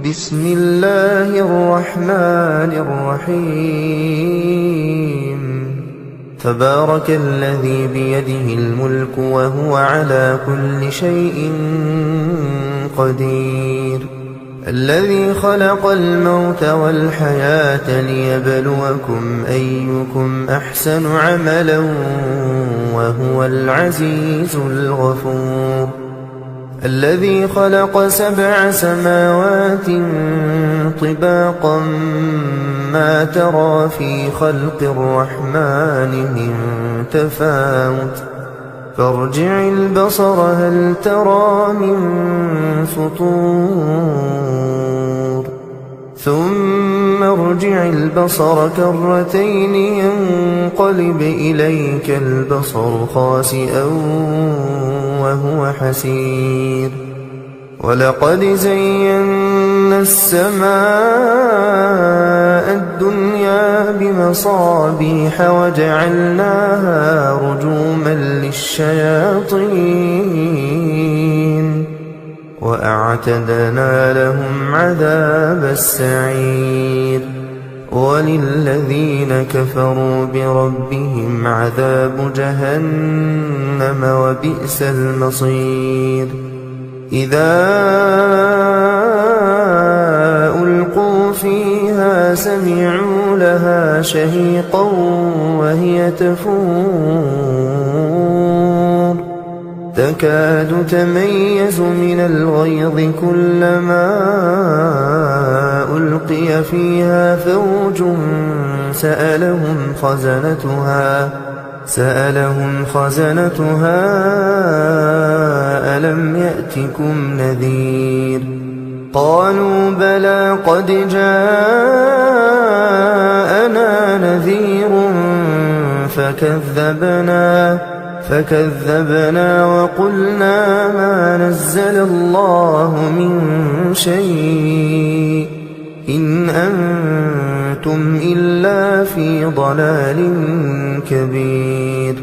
بسم الله الرحمن الرحيم تبارك الذي بيده الملك وهو على كل شيء قدير الذي خلق الموت والحياة ليبلوكم أيكم أحسن عملا وهو العزيز الغفور الذي خلق 7 سماوات طباقا ما ترى في خلق الرحمن من تفاوت فارجع البصر هل ترى من فطور ثم ارجع البصر كرتين ينقلب إليك البصر خاسئا وهو حسير ولقد زينا السماء الدنيا بمصابيح وجعلناها رجوما للشياطين وأعتدنا لهم عذاب السعير وللذين كفروا بربهم عذاب جهنم وبئس المصير إذا ألقوا فيها سمعوا لها شهيقا وهي تفور تكاد تميز من الغيظ كلما ألقي فيها فوج سألهم خزنتها ألم يأتكم نذير قالوا بلى قد جاءنا نذير فكذبنا وقلنا ما نزل الله من شيء إن أنتم إلا في ضلال كبير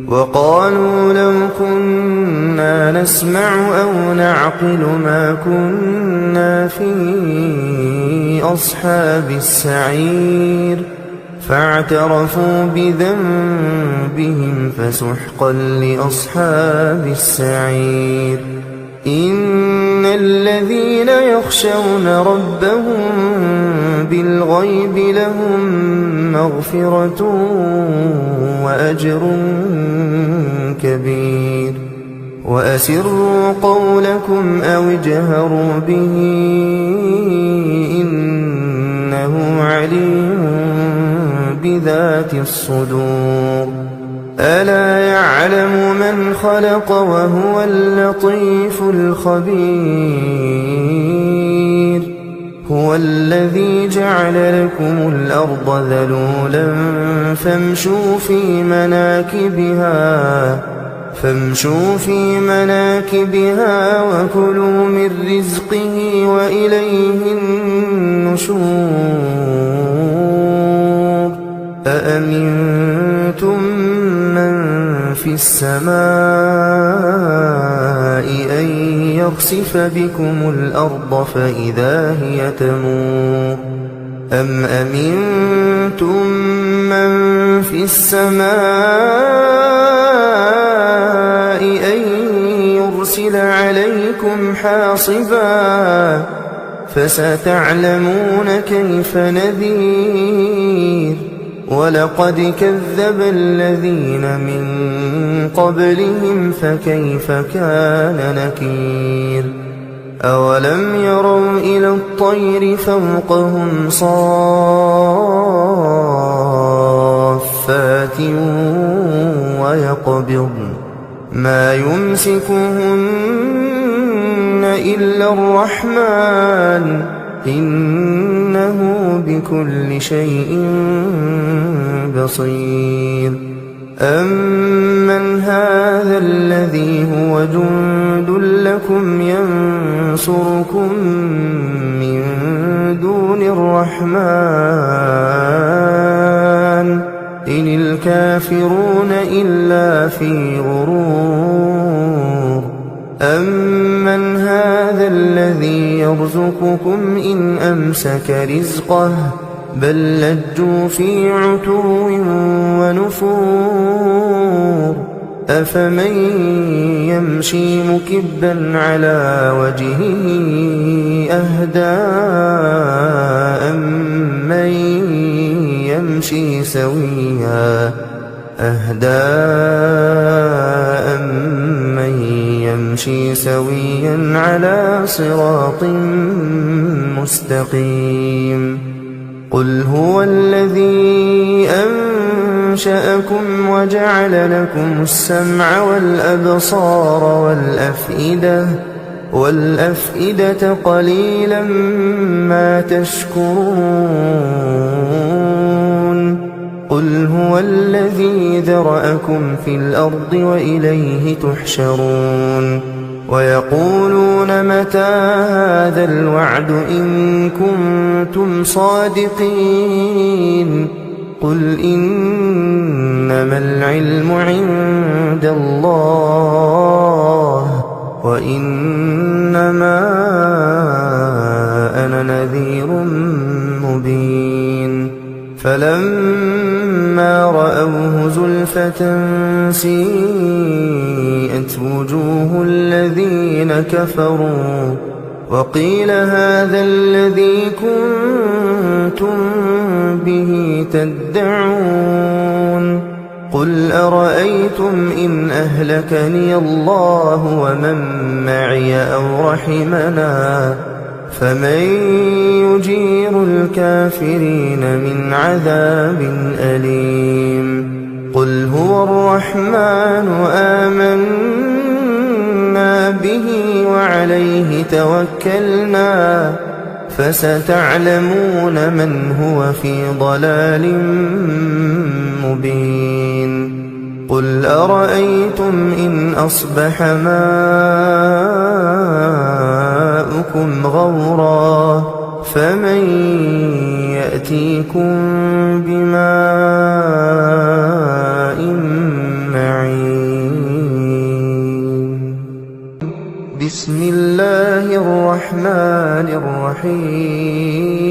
وقالوا لو كنا نسمع أو نعقل ما كنا في أصحاب السعير فاعترفوا بذنبهم فسحقا لأصحاب السعير إن الذين يخشون ربهم بالغيب لهم مغفرة وأجر كبير وأسروا قولكم أو اجهروا به إنه عليم بذات الصدور ألا يعلم من خلق وهو اللطيف الخبير هو الذي جعل لكم الأرض ذلولا فامشوا في مناكبها وكلوا من رزقه وإليه النشور أأمنتم من في السماء أن يخسف بكم الأرض فإذا هي تمور أم أمنتم من في السماء أن يرسل عليكم حاصبا فستعلمون كيف نذير ولقد كذب الذين من قبلهم فكيف كان نكير أولم يروا إلى الطير فوقهم صافات ويقبضن ما يمسكهن إلا الرحمن إنه بكل شيء بصير أمن هذا الذي هو جند لكم ينصركم من دون الرحمن إن الكافرون إلا في غرور أمن هذا الذي يرزقكم إن أمسك رزقه بل لجوا في عتو ونفور أفمن يمشي مكبا على وجهه أهدى أمن يمشي سويا على صراط مستقيم قل هو الذي أنشأكم وجعل لكم السمع والأبصار والأفئدة قليلا ما تشكرون قل هو الذي ذرأكم في الأرض وإليه تحشرون ويقولون متى هذا الوعد إن كنتم صادقين قل إنما العلم عند الله وإنما أنا نذير مبين فلما رأوه زلفة سيئت وجوه الذين كفروا وقيل هذا الذي كنتم به تدعون قل أرأيتم إن أهلكني الله ومن معي أو رحمنا فمن يجير الكافرين من عذاب أليم قل هو الرحمن آمنا به وعليه توكلنا فستعلمون من هو في ضلال مبين قل أرأيتم إن أصبح ماؤكم غورا فمن يأتيكم بماء معين بسم الله الرحمن الرحيم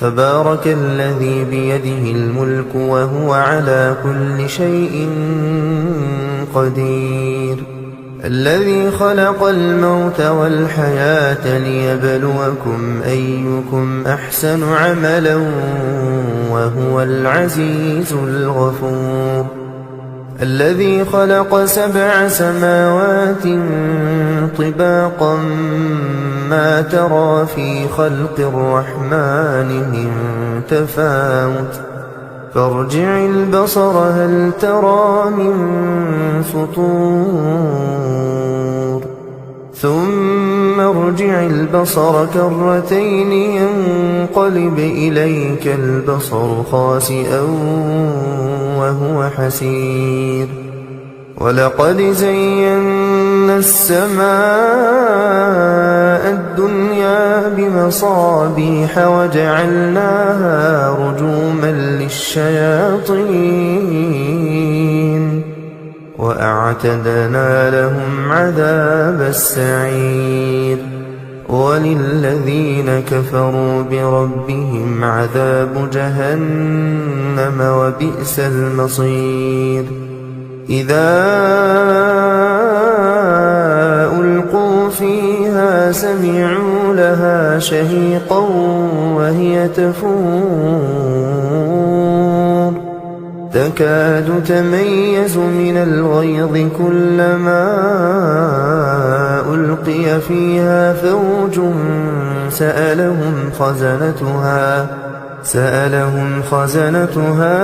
تبارك الذي بيده الملك وهو على كل شيء قدير الذي خلق الموت والحياة ليبلوكم أيكم أحسن عملا وهو العزيز الغفور الذي خلق 7 سماوات طباقا ما ترى في خلق الرحمن من تفاوت فارجع البصر هل ترى من فطور ثم ارجع البصر كرتين ينقلب إليك البصر خاسئا وهو حسير ولقد زينا السماء الدنيا بمصابيح وجعلناها رجوما للشياطين وأعتدنا لهم عذاب السعير وللذين كفروا بربهم عذاب جهنم وبئس المصير إذا ألقوا فيها سمعوا لها شهيقا وهي تفور تكاد تميز من الغيظ كلما ألقي فيها فوج سألهم خزنتها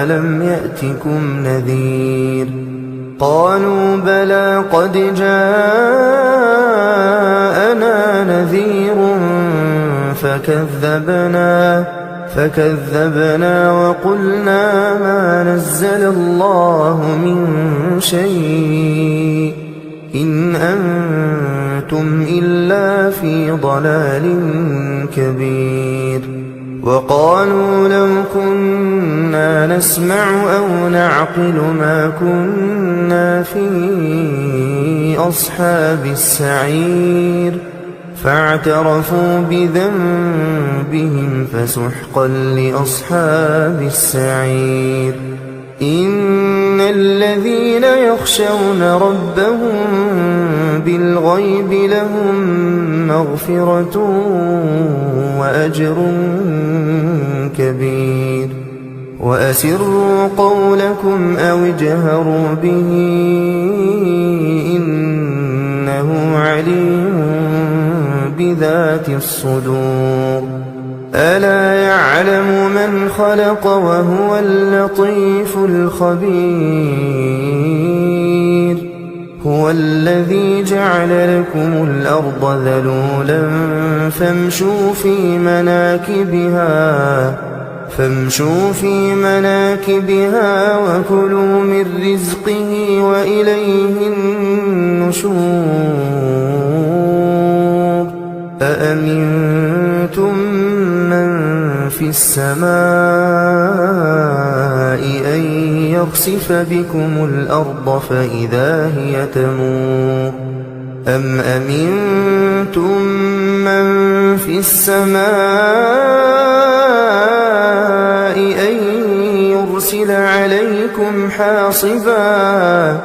ألم يأتكم نذير قالوا بلى قد جاءنا نذير فكذبنا وقلنا ما نزل الله من شيء إن أنتم إلا في ضلال كبير وقالوا لو كنا نسمع أو نعقل ما كنا في أصحاب السعير فاعترفوا بذنبهم فسحقا لأصحاب السعير إن الذين يخشون ربهم بالغيب لهم مغفرة وأجر كبير وأسروا قولكم أو اجهروا به إنه عليم بذات الصدور ألا يعلم من خلق وهو اللطيف الخبير هو الذي جعل لكم الأرض ذلولا فامشوا في مناكبها وكلوا من رزقه وإليه النشور أأمنتم من في السماء أن يخسف بكم الأرض فإذا هي تمور أم أمنتم من في السماء أن يرسل عليكم حاصبا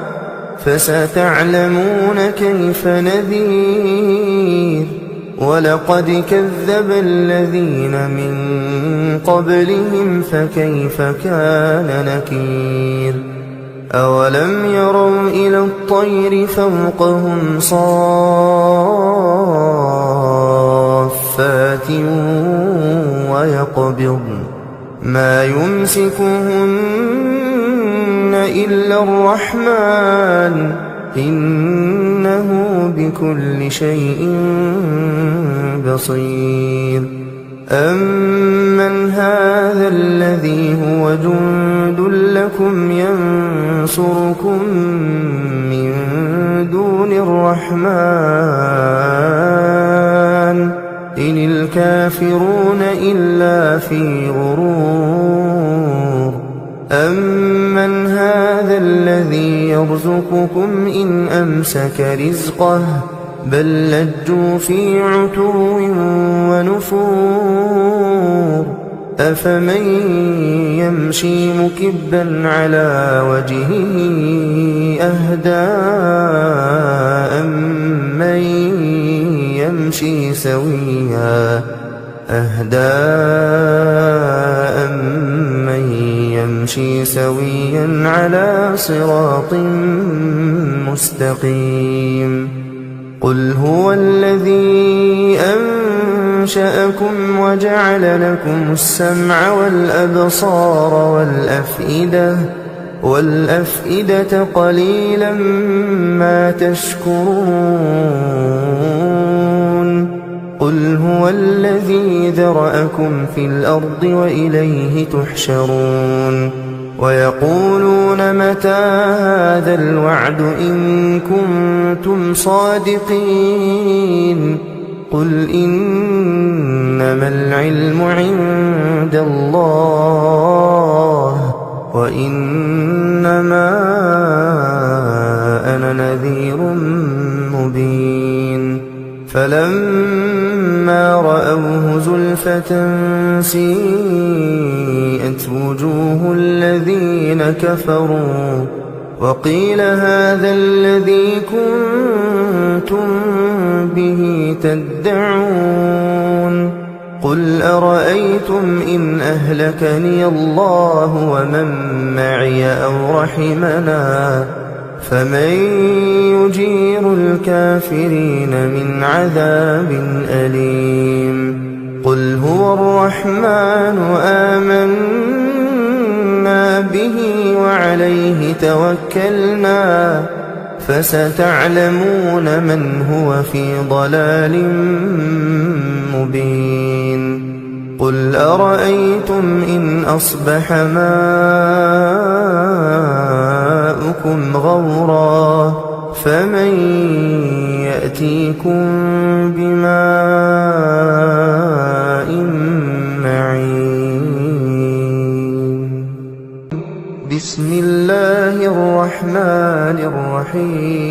فستعلمون كيف نذير ولقد كذب الذين من قبلهم فكيف كان نكير أولم يروا إلى الطير فوقهم صافات ويقبضن ما يمسكهن إلا الرحمن إنه بكل شيء بصير أمن هذا الذي هو جند لكم ينصركم من دون الرحمن إن الكافرون إلا في غرور أمن هذا الذي يرزقكم إن أمسك رزقه بل لجوا في عتو ونفور أفمن يمشي مكبا على وجهه أهدى أمن يمشي سويا على صراط مستقيم قل هو الذي أنشأكم وجعل لكم السمع والأبصار والأفئدة قليلا ما تشكرون قل هو الذي ذرأكم في الأرض وإليه تحشرون ويقولون متى هذا الوعد إن كنتم صادقين قل إنما العلم عند الله وإنما أنا نذير مبين فلما رأوه زلفة سيئت وجوه الذين كفروا وقيل هذا الذي كنتم به تدعون قل أرأيتم إن أهلكني الله ومن معي أو رحمنا فمن يجير الكافرين من عذاب أليم قل هو الرحمن آمنا به وعليه توكلنا فستعلمون من هو في ضلال مبين قل أرأيتم إن أصبح ماؤكم غورا فمن يأتيكم بماء معين بسم الله الرحمن الرحيم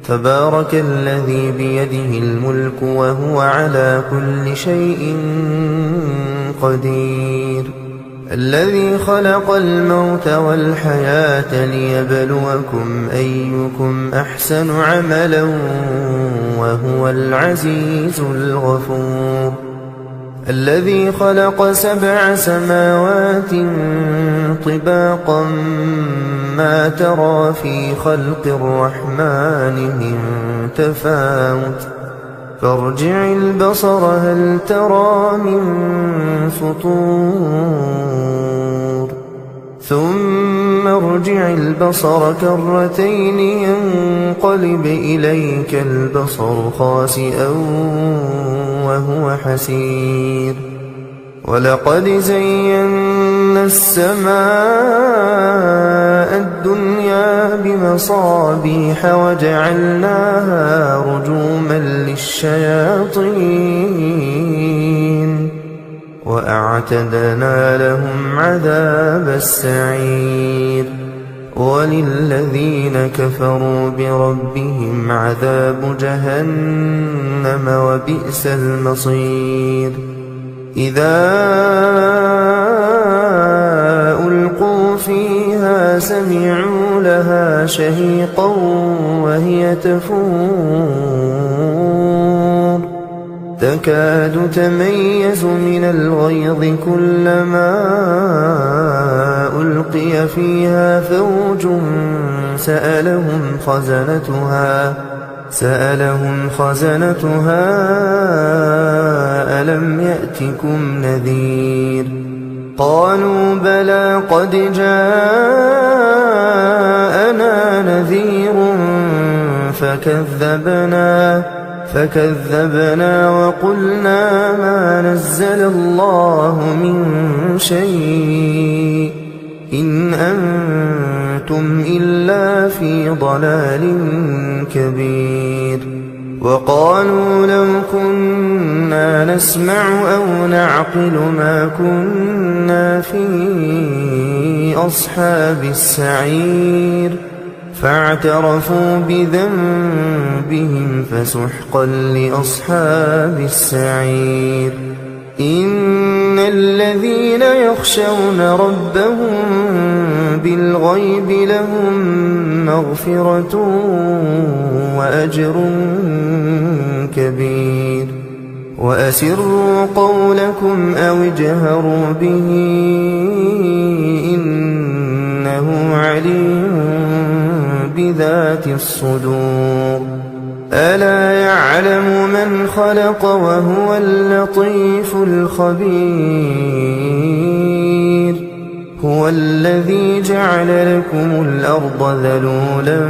تبارك الذي بيده الملك وهو على كل شيء قدير الذي خلق الموت والحياة ليبلوكم أيكم أحسن عملا وهو العزيز الغفور الذي خلق 7 سماوات طباقا ما ترى في خلق الرحمن من تفاوت فارجع البصر هل ترى من فطور ثم ارجع البصر كرتين ينقلب إليك البصر خاسئا وهو حسير ولقد زينا السماء الدنيا بمصابيح وجعلناها رجوما للشياطين وأعتدنا لهم عذاب السعير وللذين كفروا بربهم عذاب جهنم وبئس المصير إذا ألقوا فيها سمعوا لها شهيقا وهي تفور تكاد تميز من الغيظ كلما ألقي فيها فوج سألهم خزنتها ألم يأتكم نذير قالوا بلى قد جاءنا نذير فكذبنا وقلنا ما نزل الله من شيء إن أنتم إلا في ضلال كبير وقالوا لو كنا نسمع أو نعقل ما كنا في أصحاب السعير فاعترفوا بذنبهم فسحقا لأصحاب السعير إن الذين يخشون ربهم بالغيب لهم مغفرة وأجر كبير وأسروا قولكم أو اجهروا به إنه عليم بذات الصدور ألا يعلم من خلق وهو اللطيف الخبير هو الذي جعل لكم الأرض ذلولا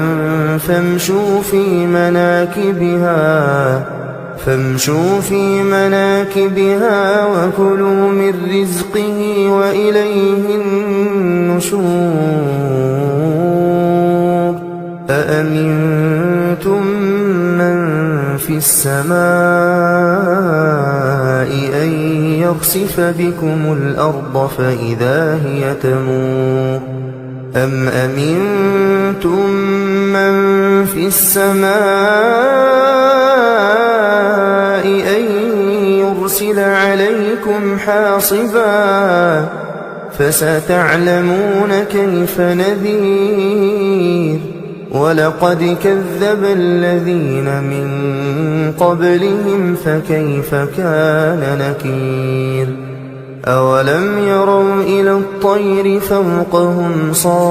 فامشوا في مناكبها وكلوا من رزقه وإليه النشور أأمنتم من في السماء أن يخسف بكم الأرض فإذا هي تمور أم أمنتم من في السماء أن يرسل عليكم حاصبا فستعلمون كيف نذير ولقد كذب الذين من قبلهم فكيف كان نكير أولم يروا إلى الطير فوقهم صافات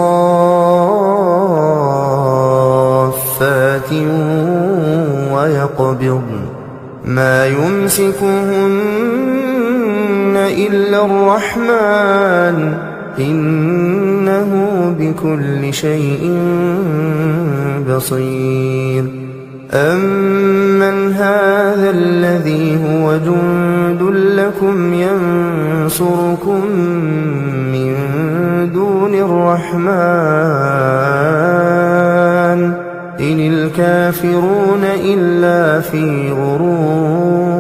ويقبضن ما يمسكهن إلا الرحمن إنه بكل شيء بصير أمن هذا الذي هو جند لكم ينصركم من دون الرحمن إن الكافرون إلا في غرور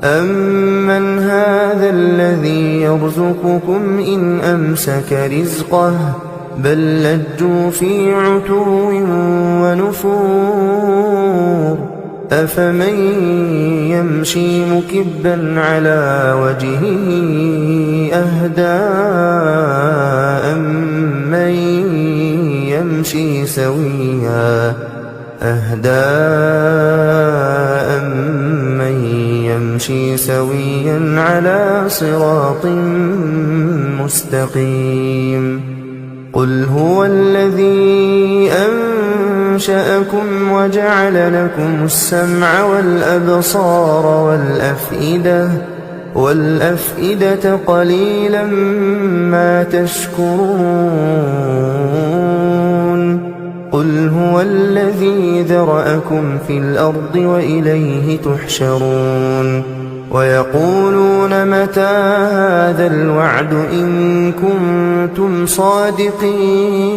أمن هذا الذي يرزقكم إن أمسك رزقه بل لجوا في عتو ونفور أفمن يمشي مكبا على وجهه أهدى أمن يمشي سويا على صراط مستقيم قل هو الذي أنشأكم وجعل لكم السمع والأبصار والأفئدة قليلا ما تشكرون قل هو الذي ذرأكم في الأرض وإليه تحشرون ويقولون متى هذا الوعد إن كنتم صادقين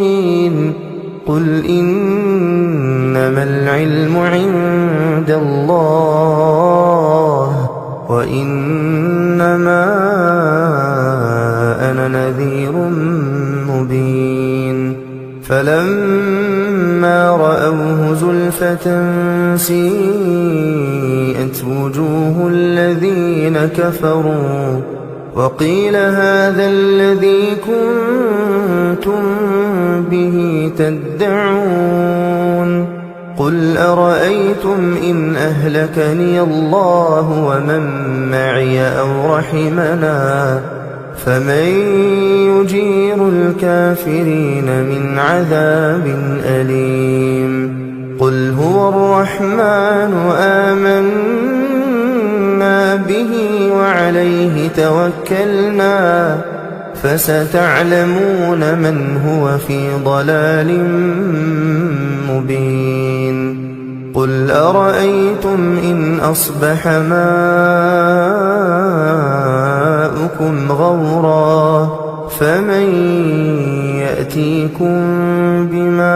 قل إنما العلم عند الله وإنما أنا نذير مبين فلما رأوه زلفة سيئت وجوه الذين كفروا وقيل هذا الذي كنتم به تدعون قل أرأيتم إن أهلكني الله ومن معي أو رحمنا فمن يجير الكافرين من عذاب أليم قل هو الرحمن آمنا به وعليه توكلنا فستعلمون من هو في ضلال مبين قل أرأيتم إن أصبح ماؤكم غورا فمن يأتيكم بماء